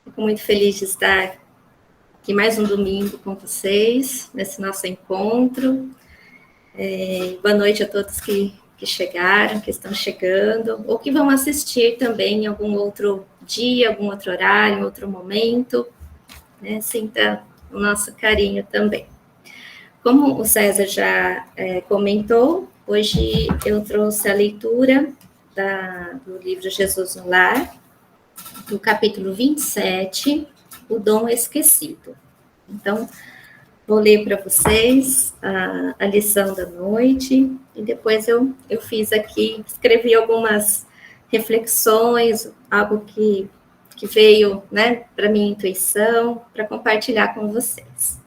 Fico muito feliz de estar aqui mais um domingo com vocês, nesse nosso encontro. Boa noite a todos que chegaram, que estão chegando, ou que vão assistir também em algum outro dia, algum outro horário, em outro momento. Sinta o nosso carinho também. Como o César já comentou, hoje eu trouxe a leitura do livro Jesus no Lar, do capítulo 27, O Dom Esquecido. Então, vou ler para vocês a lição da noite, e depois eu fiz aqui, escrevi algumas reflexões, algo que veio, para minha intuição, para compartilhar com vocês.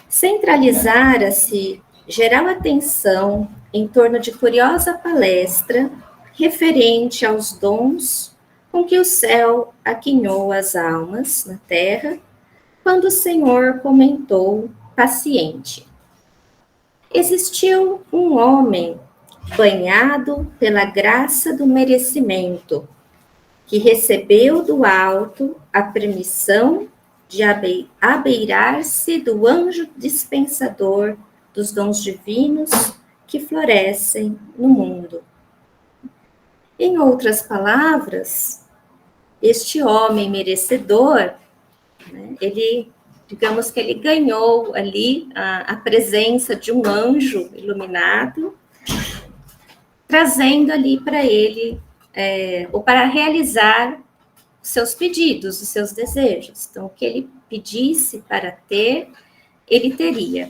Centralizara-se geral atenção em torno de curiosa palestra referente aos dons com que o céu aquinhou as almas na terra, quando o Senhor comentou, paciente: existiu um homem banhado pela graça do merecimento, que recebeu do alto a permissão de abeirar-se do anjo dispensador dos dons divinos que florescem no mundo. Em outras palavras, este homem merecedor, digamos que ele ganhou ali a presença de um anjo iluminado, trazendo ali para ele, ou para realizar seus pedidos, os seus desejos. Então, o que ele pedisse para ter, ele teria,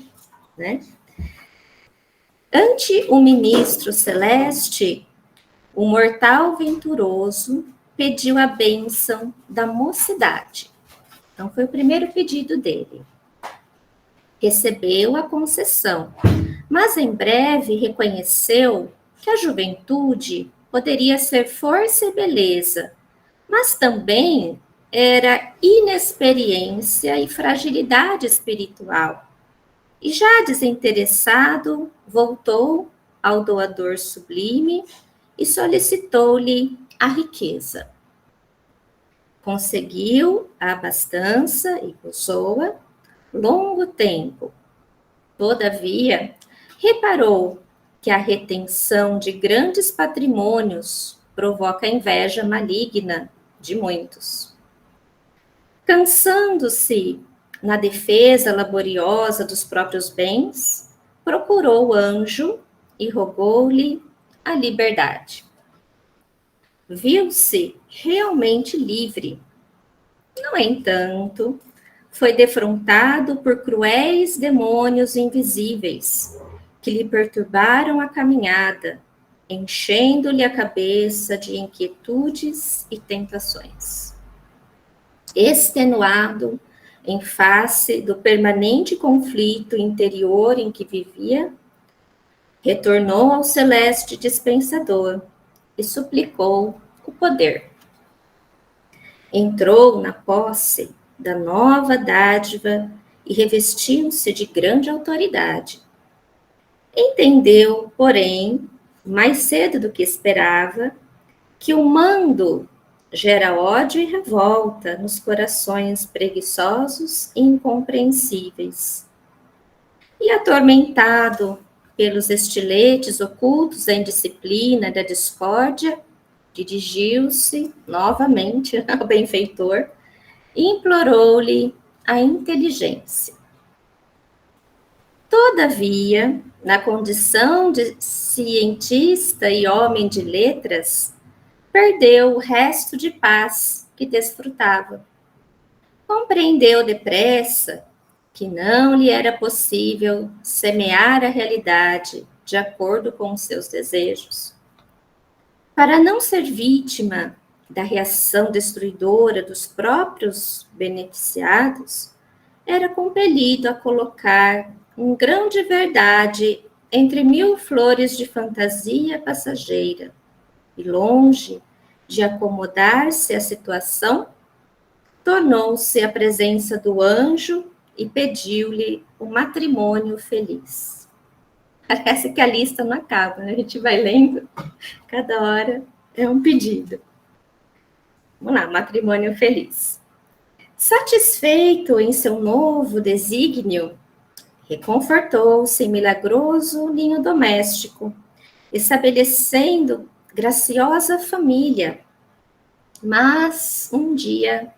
Ante o ministro celeste, o mortal venturoso pediu a bênção da mocidade. Então, foi o primeiro pedido dele. Recebeu a concessão, mas em breve reconheceu que a juventude poderia ser força e beleza, mas também era inexperiência e fragilidade espiritual. E já desinteressado, voltou ao doador sublime e solicitou-lhe a riqueza. Conseguiu a abastança e gozou-a longo tempo. Todavia, reparou que a retenção de grandes patrimônios provoca a inveja maligna de muitos. Cansando-se na defesa laboriosa dos próprios bens, procurou o anjo e rogou-lhe a liberdade. Viu-se realmente livre. No entanto, foi defrontado por cruéis demônios invisíveis, que lhe perturbaram a caminhada, enchendo-lhe a cabeça de inquietudes e tentações. Extenuado em face do permanente conflito interior em que vivia, retornou ao celeste dispensador e suplicou o poder. Entrou na posse da nova dádiva e revestiu-se de grande autoridade. Entendeu, porém, mais cedo do que esperava, que o mando gera ódio e revolta nos corações preguiçosos e incompreensíveis. E atormentado pelos estiletes ocultos da indisciplina e da discórdia, dirigiu-se novamente ao benfeitor e implorou-lhe a inteligência. Todavia, na condição de cientista e homem de letras, perdeu o resto de paz que desfrutava. Compreendeu depressa que não lhe era possível semear a realidade de acordo com os seus desejos. Para não ser vítima da reação destruidora dos próprios beneficiados, era compelido a colocar um grão de verdade entre 1000 flores de fantasia passageira, e longe de acomodar-se à situação, tornou-se à presença do anjo e pediu-lhe o matrimônio feliz. Parece que a lista não acaba, né? A gente vai lendo, cada hora é um pedido. Vamos lá, matrimônio feliz. Satisfeito em seu novo desígnio, reconfortou-se em milagroso ninho doméstico, estabelecendo graciosa família. Mas um dia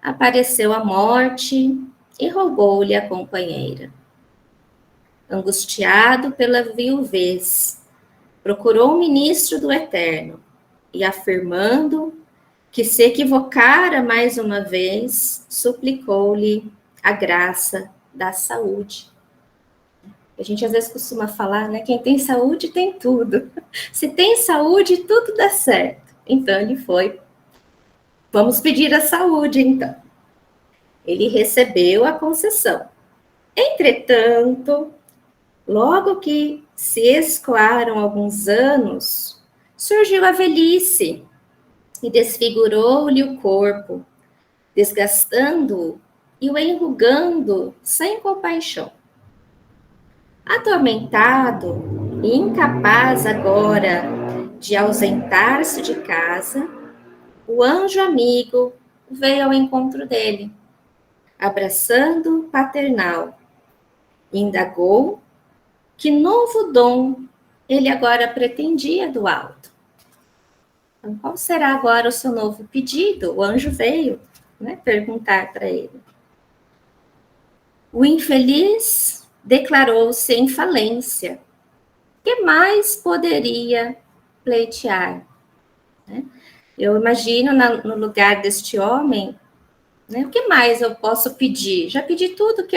apareceu a morte e roubou-lhe a companheira. Angustiado pela viuvez, procurou o ministro do Eterno e, afirmando que se equivocara mais uma vez, suplicou-lhe a graça da saúde. A gente às vezes costuma falar, né? Quem tem saúde tem tudo. Se tem saúde, tudo dá certo. Então ele foi. Vamos pedir a saúde, então. Ele recebeu a concessão. Entretanto, logo que se escoaram alguns anos, surgiu a velhice e desfigurou-lhe o corpo, desgastando-o e o enrugando sem compaixão. Atormentado e incapaz agora de ausentar-se de casa, o anjo amigo veio ao encontro dele, abraçando paternal, e indagou que novo dom ele agora pretendia do alto. Então, qual será agora o seu novo pedido? O anjo veio, né, perguntar para ele. O infeliz declarou-se em falência. O que mais poderia pleitear? Né? Eu imagino no lugar deste homem, né, o que mais eu posso pedir? Já pedi tudo que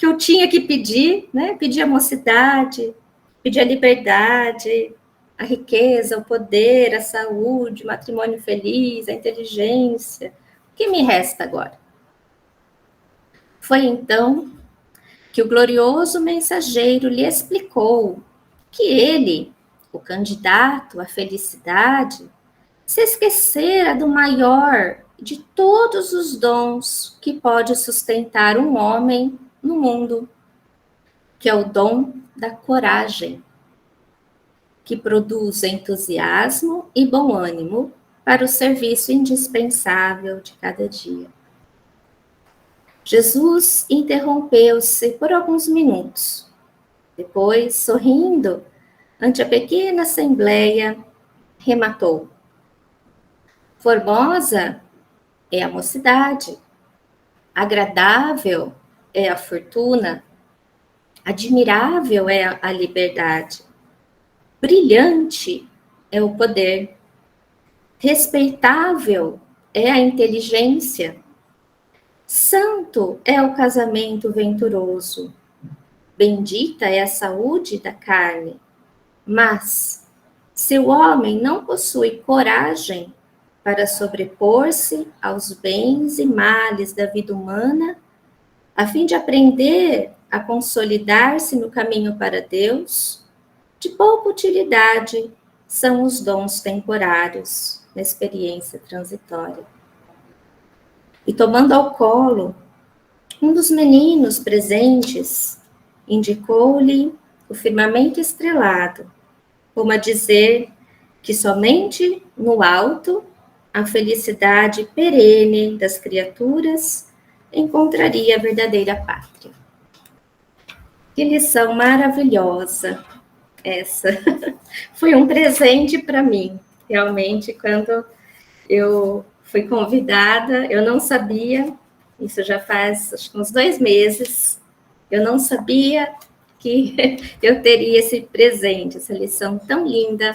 eu tinha que pedir, né? Pedi a mocidade, pedi a liberdade, a riqueza, o poder, a saúde, o matrimônio feliz, a inteligência. O que me resta agora? Foi então que o glorioso mensageiro lhe explicou que ele, o candidato à felicidade, se esquecera do maior de todos os dons que pode sustentar um homem no mundo, que é o dom da coragem, que produz entusiasmo e bom ânimo para o serviço indispensável de cada dia. Jesus interrompeu-se por alguns minutos. Depois, sorrindo, ante a pequena assembleia, rematou: Formosa é a mocidade, agradável é a fortuna, admirável é a liberdade, brilhante é o poder, respeitável é a inteligência, santo é o casamento venturoso, bendita é a saúde da carne, mas se o homem não possui coragem para sobrepor-se aos bens e males da vida humana, a fim de aprender a consolidar-se no caminho para Deus, de pouca utilidade são os dons temporários na experiência transitória. E tomando ao colo, um dos meninos presentes indicou-lhe o firmamento estrelado, como a dizer que somente no alto a felicidade perene das criaturas encontraria a verdadeira pátria. Que lição maravilhosa essa. Foi um presente para mim, realmente, quando eu fui convidada, eu não sabia, isso já faz acho que uns 2 meses, eu não sabia que eu teria esse presente, essa lição tão linda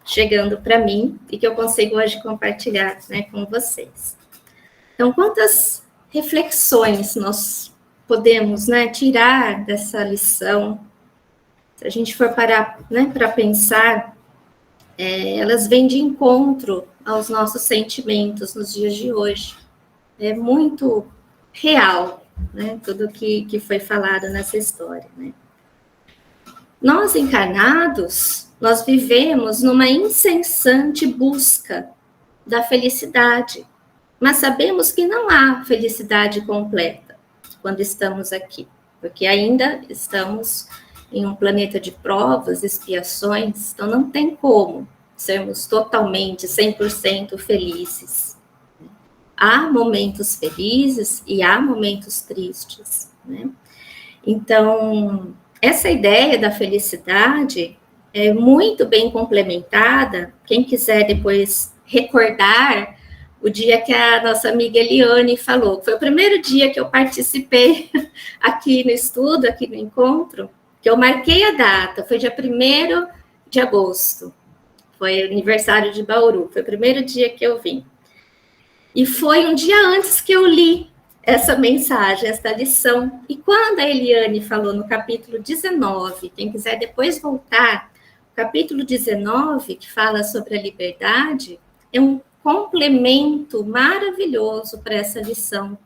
chegando para mim e que eu consigo hoje compartilhar, né, com vocês. Então, quantas reflexões nós podemos, né, tirar dessa lição? Se a gente for parar, né, para pensar, elas vêm de encontro aos nossos sentimentos nos dias de hoje. É muito real, né, tudo que foi falado nessa história, né? Nós encarnados, nós vivemos numa incessante busca da felicidade, mas sabemos que não há felicidade completa quando estamos aqui, porque ainda estamos em um planeta de provas, expiações, então não tem como sermos totalmente, 100% felizes. Há momentos felizes e há momentos tristes, né? Então, essa ideia da felicidade é muito bem complementada. Quem quiser depois recordar o dia que a nossa amiga Eliane falou, foi o primeiro dia que eu participei aqui no estudo, aqui no encontro, que eu marquei a data, foi dia 1º de agosto, foi aniversário de Bauru, foi o primeiro dia que eu vim. E foi um dia antes que eu li essa mensagem, essa lição. E quando a Eliane falou no capítulo 19, quem quiser depois voltar, o capítulo 19, que fala sobre a liberdade, é um complemento maravilhoso para essa lição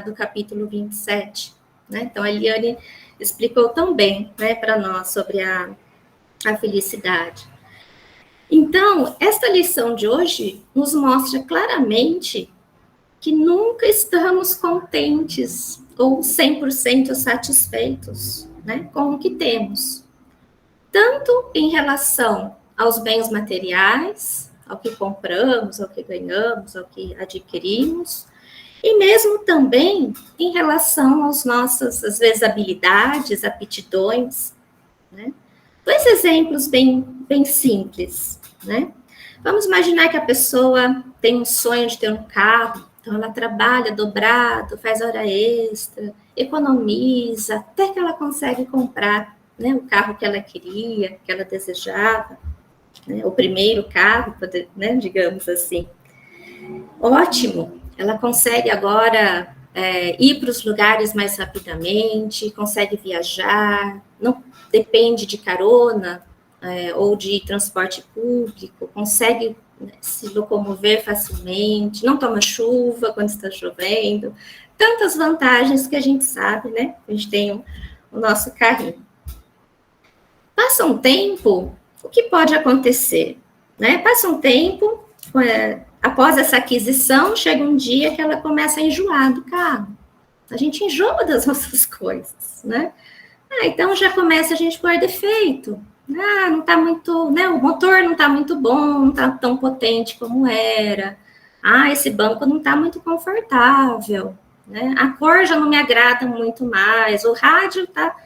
do capítulo 27. Né? Então, a Eliane explicou tão bem, né, para nós sobre a felicidade. Então, esta lição de hoje nos mostra claramente que nunca estamos contentes ou 100% satisfeitos, né, com o que temos. Tanto em relação aos bens materiais, ao que compramos, ao que ganhamos, ao que adquirimos, e mesmo também em relação às nossas, às vezes, habilidades, aptidões, né? Dois exemplos bem simples, né? Vamos imaginar que a pessoa tem um sonho de ter um carro, então ela trabalha dobrado, faz hora extra, economiza, até que ela consegue comprar, né, o carro que ela queria, que ela desejava, né, o primeiro carro, né, digamos assim. Ótimo, ela consegue agora ir para os lugares mais rapidamente, consegue viajar, não depende de carona ou de transporte público, consegue se locomover facilmente, não toma chuva quando está chovendo, tantas vantagens que a gente sabe, né? A gente tem o nosso carrinho. Passa um tempo, o que pode acontecer? Né? Passa um tempo, após essa aquisição, chega um dia que ela começa a enjoar do carro. A gente enjoa das nossas coisas, né? Então já começa a gente pôr defeito. Não está muito, né? O motor não está muito bom, não está tão potente como era. Esse banco não está muito confortável, né? A cor já não me agrada muito mais. O rádio está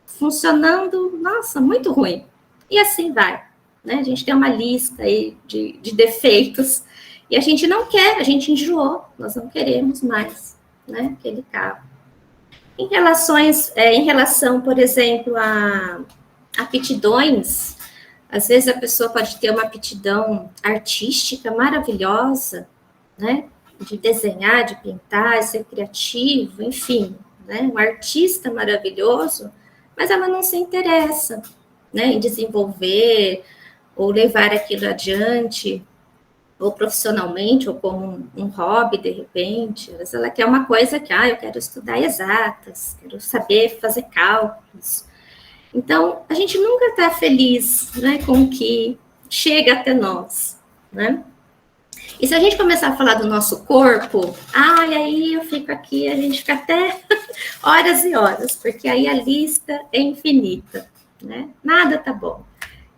funcionando, nossa, muito ruim. E assim vai, né? A gente tem uma lista aí de defeitos e a gente não quer, a gente enjoou, nós não queremos mais, né? Aquele carro. Em relação, por exemplo, a aptidões, às vezes a pessoa pode ter uma aptidão artística maravilhosa, né? De desenhar, de pintar, ser criativo, enfim, né? Um artista maravilhoso, mas ela não se interessa, né? Em desenvolver ou levar aquilo adiante, ou profissionalmente, ou como um hobby, de repente. Mas ela quer uma coisa que, eu quero estudar exatas, quero saber fazer cálculos. Então, a gente nunca está feliz, né, com o que chega até nós, né? E se a gente começar a falar do nosso corpo, aí eu fico aqui, a gente fica até horas e horas, porque aí a lista é infinita, né? Nada tá bom.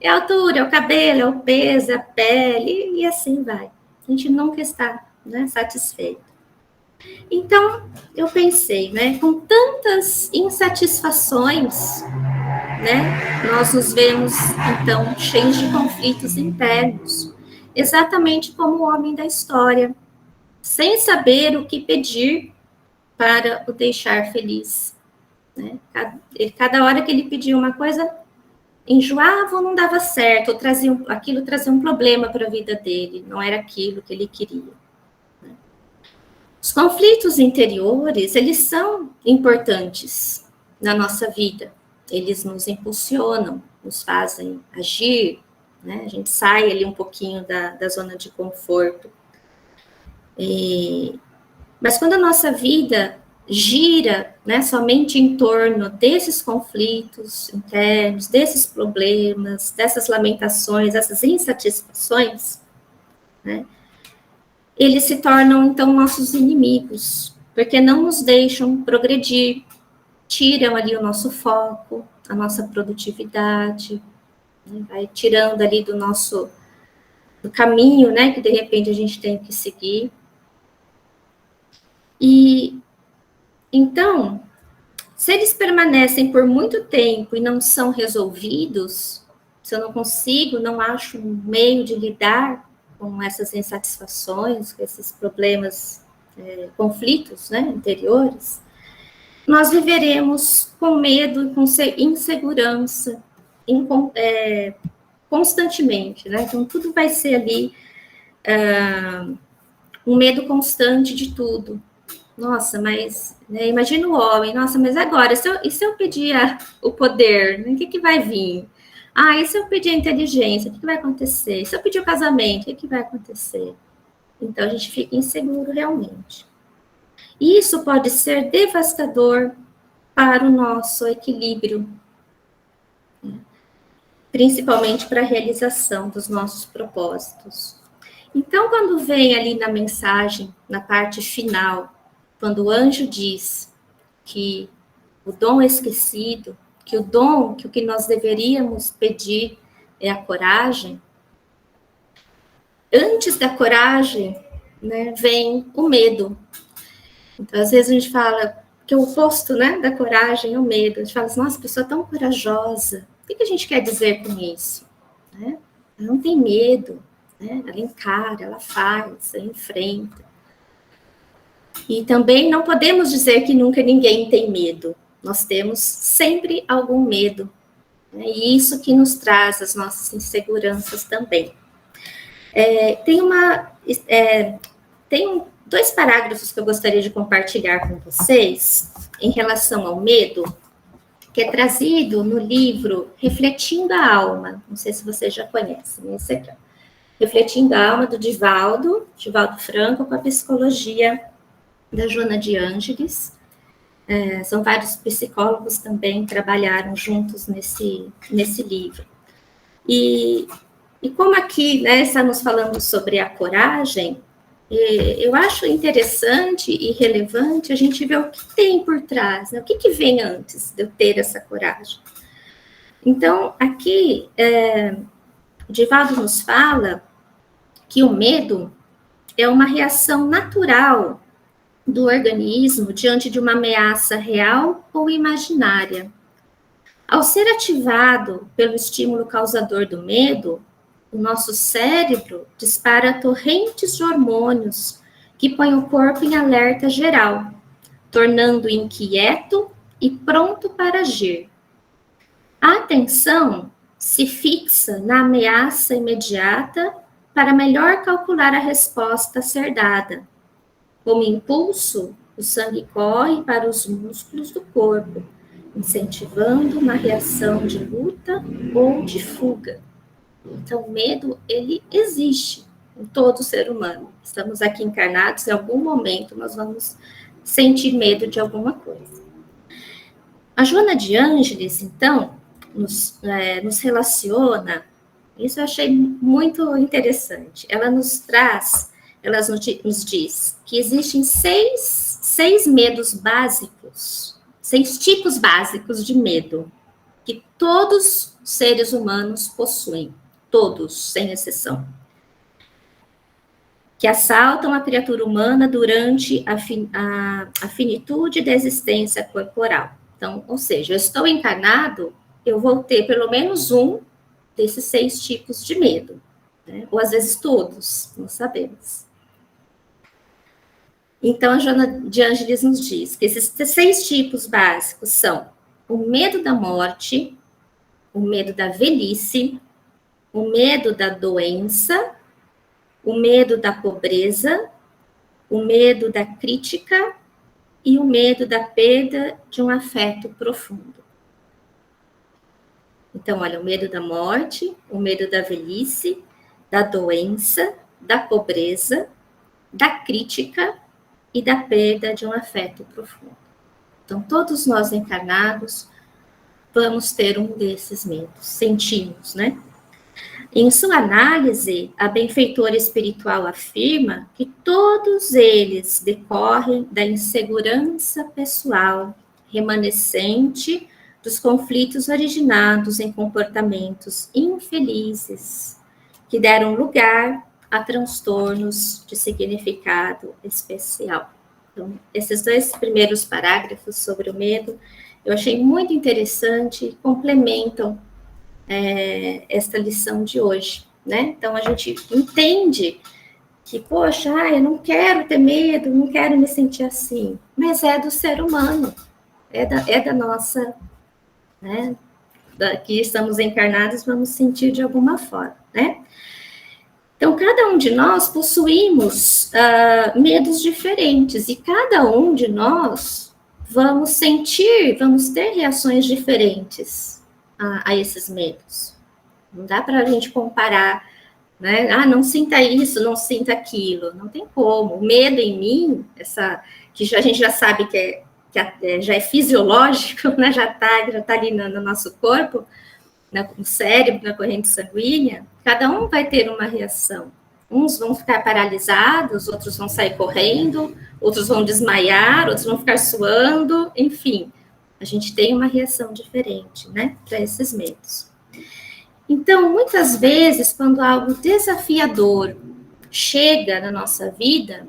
É a altura, é o cabelo, é o peso, é a pele, e assim vai. A gente nunca está, né, satisfeito. Então, eu pensei, né, com tantas insatisfações, né, nós nos vemos, então, cheios de conflitos internos, exatamente como o homem da história, sem saber o que pedir para o deixar feliz. Né? Cada hora que ele pedia uma coisa, enjoava ou não dava certo, ou aquilo trazia um problema para a vida dele, não era aquilo que ele queria. Né? Os conflitos interiores, eles são importantes na nossa vida, eles nos impulsionam, nos fazem agir, né? A gente sai ali um pouquinho da zona de conforto. Mas quando a nossa vida gira, né, somente em torno desses conflitos internos, desses problemas, dessas lamentações, dessas insatisfações, né, eles se tornam, então, nossos inimigos, porque não nos deixam progredir, tiram ali o nosso foco, a nossa produtividade, né, vai tirando ali do nosso do caminho, né, que de repente a gente tem que seguir. E então, se eles permanecem por muito tempo e não são resolvidos, se eu não consigo, não acho um meio de lidar com essas insatisfações, com esses problemas, conflitos, né, interiores, nós viveremos com medo e com insegurança, constantemente, né? Então, tudo vai ser ali um medo constante de tudo. Nossa, mas né, imagina o homem, nossa, mas agora, e se eu pedir o poder, né, o que vai vir? Ah, e se eu pedir a inteligência, o que vai acontecer? E se eu pedir o casamento, o que vai acontecer? Então, a gente fica inseguro realmente. E isso pode ser devastador para o nosso equilíbrio, né? Principalmente para a realização dos nossos propósitos. Então, quando vem ali na mensagem, na parte final, quando o anjo diz que o dom esquecido, que o que nós deveríamos pedir é a coragem, antes da coragem, né, vem o medo. Então, às vezes a gente fala que o oposto, né, da coragem é o medo. A gente fala assim, nossa, a pessoa é tão corajosa. O que a gente quer dizer com isso? Né? Ela não tem medo, né? Ela encara, ela faz, ela enfrenta. E também não podemos dizer que nunca ninguém tem medo. Nós temos sempre algum medo, né? E isso que nos traz as nossas inseguranças também. Tem dois parágrafos que eu gostaria de compartilhar com vocês em relação ao medo, que é trazido no livro Refletindo a Alma. Não sei se vocês já conhecem esse aqui. Refletindo a Alma, do Divaldo Franco, com a psicologia da Joana de Ângeles. São vários psicólogos também que trabalharam juntos nesse livro. E como aqui, né, estamos falando sobre a coragem, eu acho interessante e relevante a gente ver o que tem por trás, né, o que vem antes de eu ter essa coragem. Então, aqui, o Divaldo nos fala que o medo é uma reação natural do organismo diante de uma ameaça real ou imaginária. Ao ser ativado pelo estímulo causador do medo, o nosso cérebro dispara torrentes de hormônios que põem o corpo em alerta geral, tornando-o inquieto e pronto para agir. A atenção se fixa na ameaça imediata para melhor calcular a resposta a ser dada. Como impulso, o sangue corre para os músculos do corpo, incentivando uma reação de luta ou de fuga. Então, o medo, ele existe em todo ser humano. Estamos aqui encarnados, em algum momento nós vamos sentir medo de alguma coisa. A Joana de Ângeles, então, nos relaciona, isso eu achei muito interessante. Ela nos traz, ela nos diz que existem seis medos básicos, 6 tipos básicos de medo, que todos os seres humanos possuem, todos, sem exceção, que assaltam a criatura humana durante a finitude da existência corporal. Então, ou seja, eu estou encarnado, eu vou ter pelo menos um desses 6 tipos de medo, né? Ou às vezes todos, não sabemos. Então, a Joana de Ângeles nos diz que esses 6 tipos básicos são o medo da morte, o medo da velhice, o medo da doença, o medo da pobreza, o medo da crítica e o medo da perda de um afeto profundo. Então, olha, o medo da morte, o medo da velhice, da doença, da pobreza, da crítica e da perda de um afeto profundo. Então, todos nós encarnados vamos ter um desses medos, sentimos, né? Em sua análise, a benfeitora espiritual afirma que todos eles decorrem da insegurança pessoal remanescente dos conflitos originados em comportamentos infelizes que deram lugar a transtornos de significado especial. Então, esses 2 primeiros parágrafos sobre o medo, eu achei muito interessante e complementam esta lição de hoje, né? Então, a gente entende que, poxa, eu não quero ter medo, não quero me sentir assim, mas é do ser humano, é da nossa, né? Que estamos encarnados, vamos sentir de alguma forma, né? Então, cada um de nós possuímos medos diferentes e cada um de nós vamos sentir, vamos ter reações diferentes a esses medos. Não dá para a gente comparar, né? Ah, não sinta isso, não sinta aquilo. Não tem como. O medo em mim, que a gente já sabe que já é fisiológico, né? Já tá ali no nosso corpo, no cérebro, na corrente sanguínea, cada um vai ter uma reação. Uns vão ficar paralisados, outros vão sair correndo, outros vão desmaiar, outros vão ficar suando, enfim. A gente tem uma reação diferente, né, para esses medos. Então, muitas vezes, quando algo desafiador chega na nossa vida,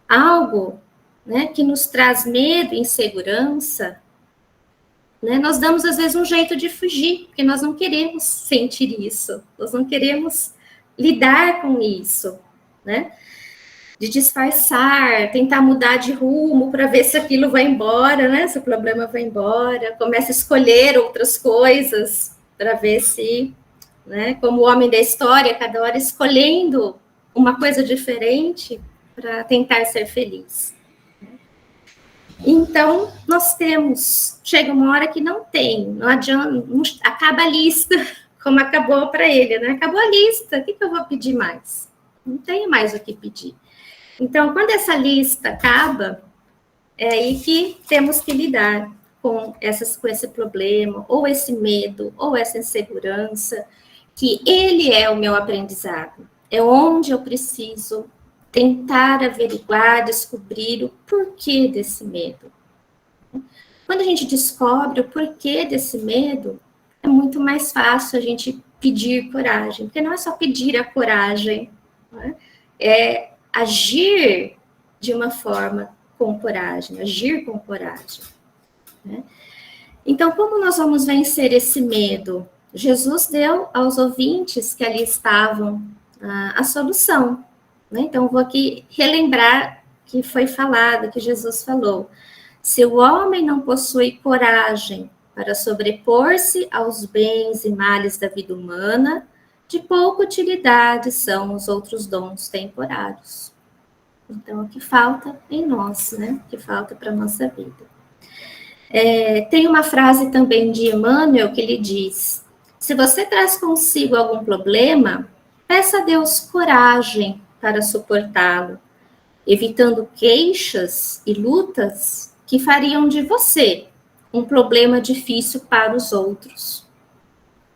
algo, né, que nos traz medo e insegurança, né, nós damos, às vezes, um jeito de fugir, porque nós não queremos sentir isso, nós não queremos lidar com isso, né? De disfarçar, tentar mudar de rumo para ver se aquilo vai embora, né? Se o problema vai embora, começa a escolher outras coisas para ver se, né? Como o homem da história, cada hora escolhendo uma coisa diferente para tentar ser feliz. Então, chega uma hora que não tem, não adianta, acaba a lista, como acabou para ele, né? Acabou a lista, o que eu vou pedir mais? Não tenho mais o que pedir. Então, quando essa lista acaba, é aí que temos que lidar com esse problema, ou esse medo, ou essa insegurança, que ele é o meu aprendizado, é onde eu preciso tentar averiguar, descobrir o porquê desse medo. Quando a gente descobre o porquê desse medo, é muito mais fácil a gente pedir coragem, porque não é só pedir a coragem, né? É agir de uma forma com coragem, agir com coragem, né? Então, como nós vamos vencer esse medo? Jesus deu aos ouvintes que ali estavam a solução, né? Então, vou aqui relembrar que foi falado, que Jesus falou. Se o homem não possui coragem para sobrepor-se aos bens e males da vida humana, de pouca utilidade são os outros dons temporários. Então, o que falta em nós, né? O que falta para a nossa vida. Tem uma frase também de Emmanuel que ele diz: se você traz consigo algum problema, peça a Deus coragem para suportá-lo, evitando queixas e lutas que fariam de você um problema difícil para os outros.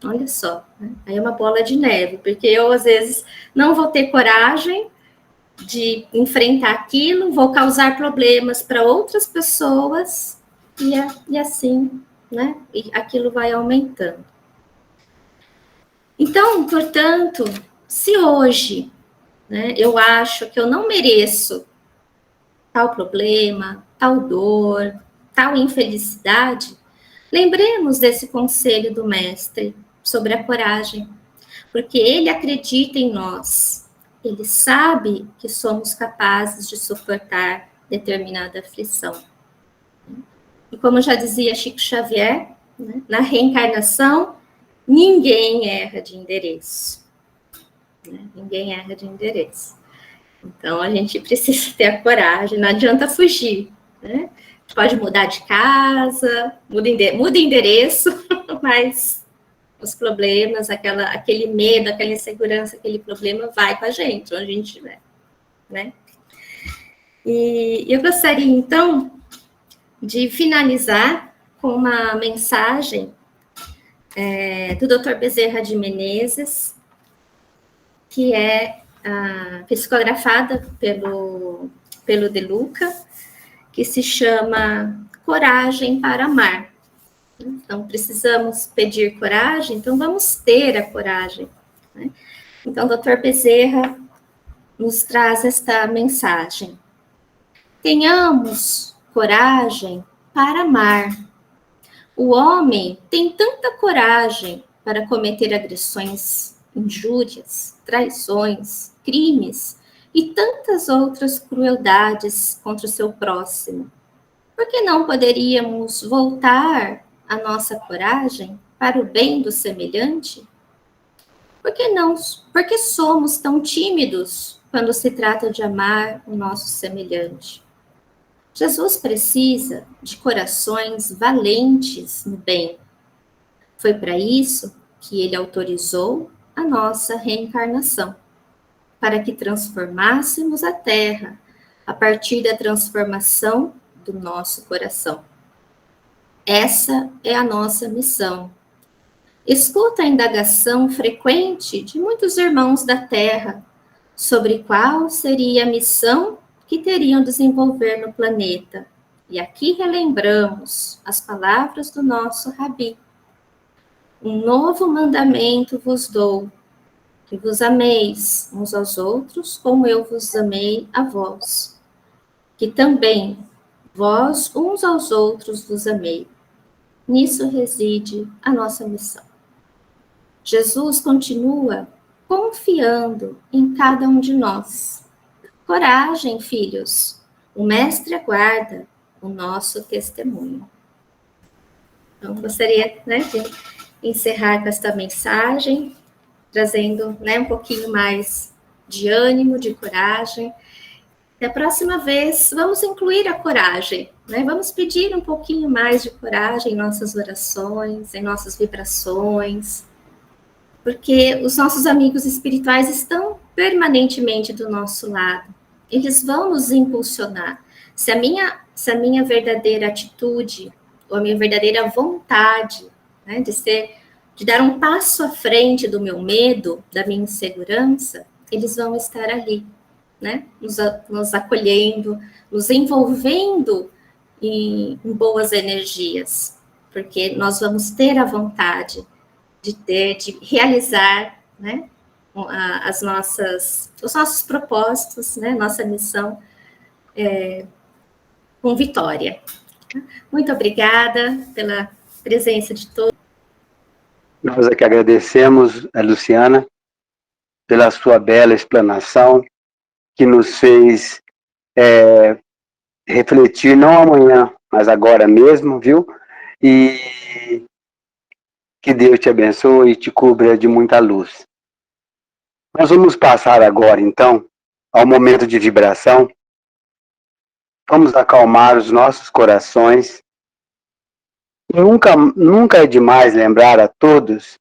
Olha só, né? Aí é uma bola de neve, porque eu, às vezes, não vou ter coragem de enfrentar aquilo, vou causar problemas para outras pessoas, e assim, né? E aquilo vai aumentando. Então, portanto, se hoje, né, eu acho que eu não mereço tal problema, tal dor, tal infelicidade, lembremos desse conselho do mestre sobre a coragem, porque ele acredita em nós, ele sabe que somos capazes de suportar determinada aflição. E como já dizia Chico Xavier, né, na reencarnação, ninguém erra de endereço. Né? Ninguém erra de endereço. Então, a gente precisa ter a coragem, não adianta fugir, né? Pode mudar de casa, muda endereço, mas os problemas, aquele medo, aquela insegurança, aquele problema vai com a gente, onde a gente estiver, né? E eu gostaria, então, de finalizar com uma mensagem do Dr. Bezerra de Menezes, que é psicografada pelo De Luca, que se chama Coragem para Amar. Então, precisamos pedir coragem, então vamos ter a coragem, né? Então, Dr. Bezerra nos traz esta mensagem. Tenhamos coragem para amar. O homem tem tanta coragem para cometer agressões, injúrias, traições, crimes e tantas outras crueldades contra o seu próximo. Por que não poderíamos voltar a nossa coragem para o bem do semelhante? Por que não? Por que somos tão tímidos quando se trata de amar o nosso semelhante? Jesus precisa de corações valentes no bem. Foi para isso que ele autorizou a nossa reencarnação, para que transformássemos a Terra a partir da transformação do nosso coração. Essa é a nossa missão. Escuta a indagação frequente de muitos irmãos da Terra sobre qual seria a missão que teriam desenvolver no planeta. E aqui relembramos as palavras do nosso Rabi. Um novo mandamento vos dou, que vos ameis uns aos outros, como eu vos amei a vós. Que também vós uns aos outros vos amei. Nisso reside a nossa missão. Jesus continua confiando em cada um de nós. Coragem, filhos, o Mestre aguarda o nosso testemunho. Então, gostaria, de encerrar com esta mensagem, trazendo, um pouquinho mais de ânimo, de coragem. Da próxima vez, vamos incluir a coragem, Vamos pedir um pouquinho mais de coragem em nossas orações, em nossas vibrações, porque os nossos amigos espirituais estão permanentemente do nosso lado. Eles vão nos impulsionar. Se a minha verdadeira atitude, ou a minha verdadeira vontade, de dar um passo à frente do meu medo, da minha insegurança, eles vão estar ali, nos acolhendo, nos envolvendo em boas energias, porque nós vamos ter a vontade de realizar, os nossos propósitos, nossa missão com vitória. Muito obrigada pela presença de todos. Nós é que agradecemos a Luciana pela sua bela explanação, que nos fez refletir não amanhã, mas agora mesmo, viu? E que Deus te abençoe e te cubra de muita luz. Nós vamos passar agora, então, ao momento de vibração. Vamos acalmar os nossos corações. E nunca é demais lembrar a todos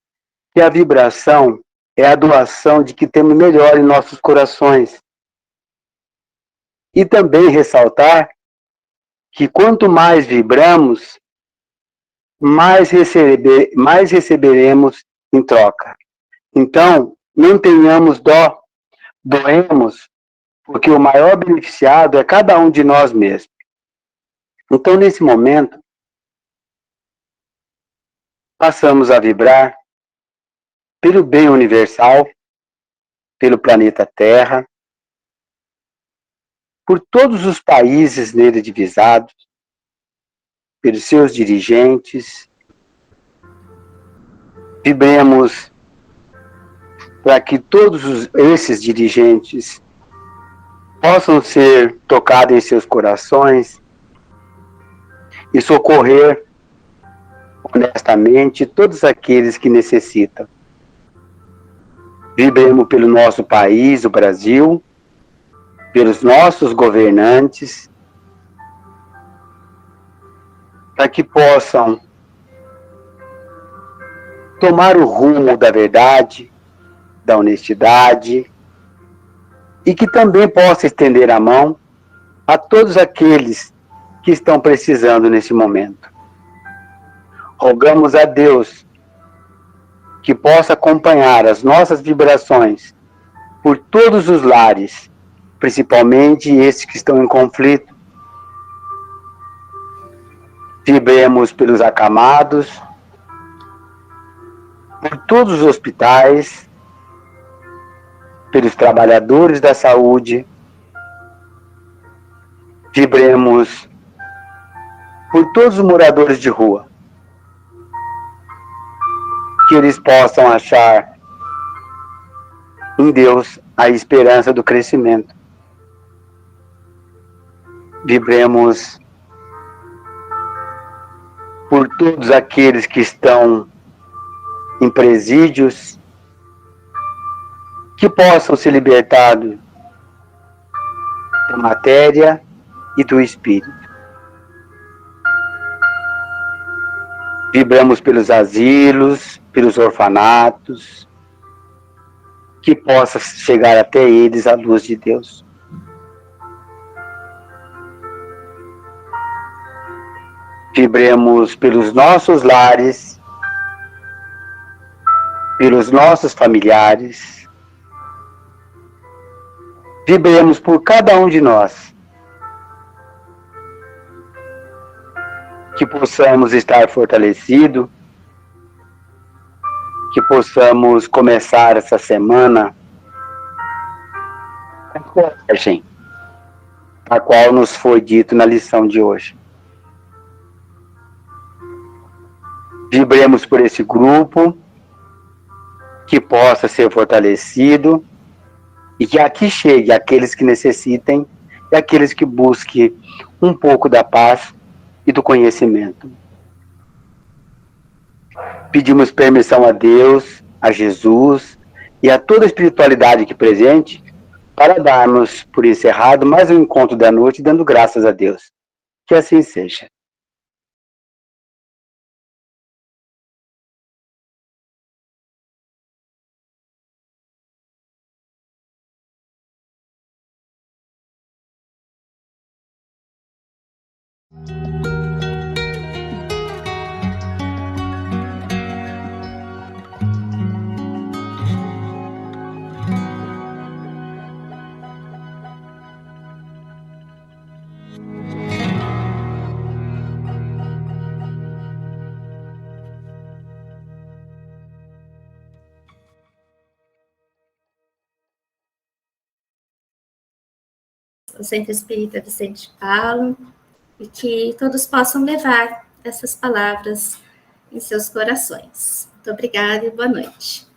que a vibração é a doação de que temos melhor em nossos corações. E também ressaltar que quanto mais vibramos, mais receberemos em troca. Então, não tenhamos dó, doemos, porque o maior beneficiado é cada um de nós mesmos. Então, nesse momento, passamos a vibrar pelo bem universal, pelo planeta Terra, por todos os países nele divisados, pelos seus dirigentes. Vibremos para que todos esses dirigentes possam ser tocados em seus corações e socorrer honestamente todos aqueles que necessitam. Vibremos pelo nosso país, o Brasil, pelos nossos governantes, para que possam tomar o rumo da verdade, da honestidade, e que também possa estender a mão a todos aqueles que estão precisando nesse momento. Rogamos a Deus que possa acompanhar as nossas vibrações por todos os lares, principalmente esses que estão em conflito. Vibremos pelos acamados, por todos os hospitais, pelos trabalhadores da saúde, vibremos por todos os moradores de rua, que eles possam achar em Deus a esperança do crescimento. Vibremos por todos aqueles que estão em presídios, que possam se libertar da matéria e do espírito. Vibramos pelos asilos, pelos orfanatos, que possa chegar até eles a luz de Deus. Vibremos pelos nossos lares, pelos nossos familiares. Vibremos por cada um de nós. Que possamos estar fortalecidos, que possamos começar essa semana com a coragem, a qual nos foi dito na lição de hoje. Vibremos por esse grupo, que possa ser fortalecido e que aqui chegue aqueles que necessitem e aqueles que busquem um pouco da paz e do conhecimento. Pedimos permissão a Deus, a Jesus e a toda a espiritualidade aqui presente para darmos por encerrado mais um encontro da noite, dando graças a Deus. Que assim seja. O Centro Espírita Vicente Paulo, e que todos possam levar essas palavras em seus corações. Muito obrigada e boa noite.